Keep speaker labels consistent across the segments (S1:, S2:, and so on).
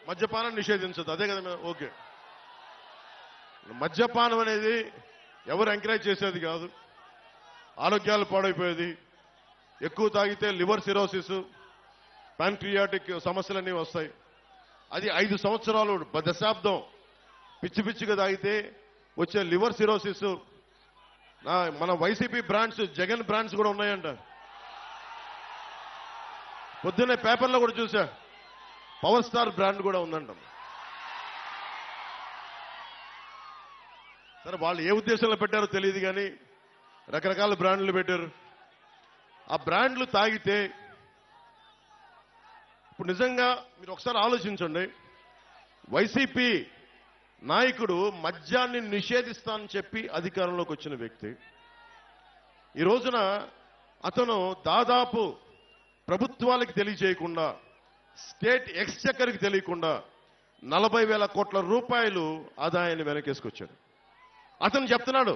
S1: మద్యపానం నిషేధించదు, అదే కదా? ఓకే. మద్యపానం అనేది ఎవరు ఎంకరేజ్ చేసేది కాదు, ఆరోగ్యాలు పాడైపోయేది. ఎక్కువ తాగితే లివర్ సిరోసిస్, ప్యాంక్రియాటిక్ సమస్యలన్నీ వస్తాయి. అది 5 సంవత్సరాలు దశాబ్దం పిచ్చి పిచ్చిగా తాగితే వచ్చే లివర్ సిరోసిస్. మన వైసీపీ బ్రాండ్స్, జగన్ బ్రాండ్స్ కూడా ఉన్నాయంట. పొద్దున్నే పేపర్లో కూడా చూసా, పవర్ స్టార్ బ్రాండ్ కూడా ఉందంట. సరే, వాళ్ళు ఏ ఉద్దేశంలో పెట్టారో తెలియదు కానీ రకరకాల బ్రాండ్లు పెట్టారు. ఆ బ్రాండ్లు తాగితే ఇప్పుడు నిజంగా మీరు ఒకసారి ఆలోచించండి. వైసీపీ నాయకుడు మద్యాన్ని నిషేధిస్తానని చెప్పి అధికారంలోకి వచ్చిన వ్యక్తి, ఈ రోజున అతను దాదాపు ప్రభుత్వాలకు తెలియజేయకుండా, స్టేట్ ఎక్స్చెక్కర్కి తెలియకుండా 40,000 కోట్ల రూపాయలు ఆదాయాన్ని వెనకేసుకొచ్చాడు. అతను చెప్తున్నాడు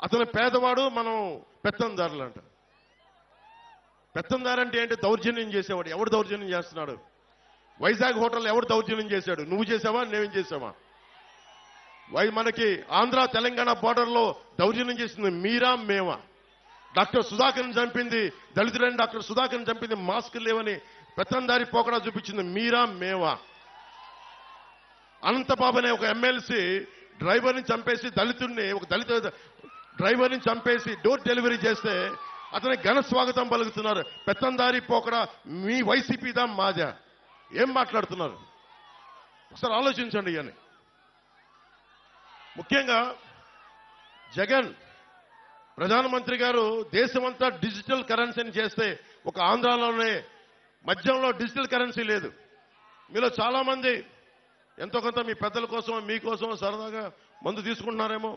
S1: అతను పేదవాడు, మనం పెత్తందారులంట. పెత్తందారంటే ఏంటి? దౌర్జన్యం చేసేవాడు. ఎవడు దౌర్జన్యం చేస్తున్నాడు? వైజాగ్ హోటల్ ఎవడు దౌర్జన్యం చేశాడు? నువ్వు చేసావా, నేనేం చేసావా? మనకి ఆంధ్ర తెలంగాణ బార్డర్లో దౌర్జన్యం చేసింది మీరా మేమా? డాక్టర్ సుధాకర్ని చంపింది, దళితుడైన డాక్టర్ సుధాకర్ని చంపింది మాస్కులు లేవని పెత్తందారి పోకడా చూపించింది మీరా మేమా? అనంతబాబు అనే ఒక ఎమ్మెల్సీ డ్రైవర్ని చంపేసి, దళితుడిని, ఒక దళిత డ్రైవర్ని చంపేసి డోర్ డెలివరీ చేస్తే అతనికి ఘన స్వాగతం పలుకుతున్నారు. పెత్తందారి పోకడా మీ వైసీపీదా మాదా? ఏం మాట్లాడుతున్నారు? ఒకసారి ఆలోచించండి. అని ముఖ్యంగా జగన్ ప్రధానమంత్రి గారు దేశమంతా డిజిటల్ కరెన్సీని చేస్తే ఒక ఆంధ్రాలోనే మద్యంలో డిజిటల్ కరెన్సీ లేదు. మీలో చాలా మంది ఎంతో కొంత మీ పెద్దల కోసం, మీకోసం సరదాగా మందు తీసుకుంటున్నారేమో.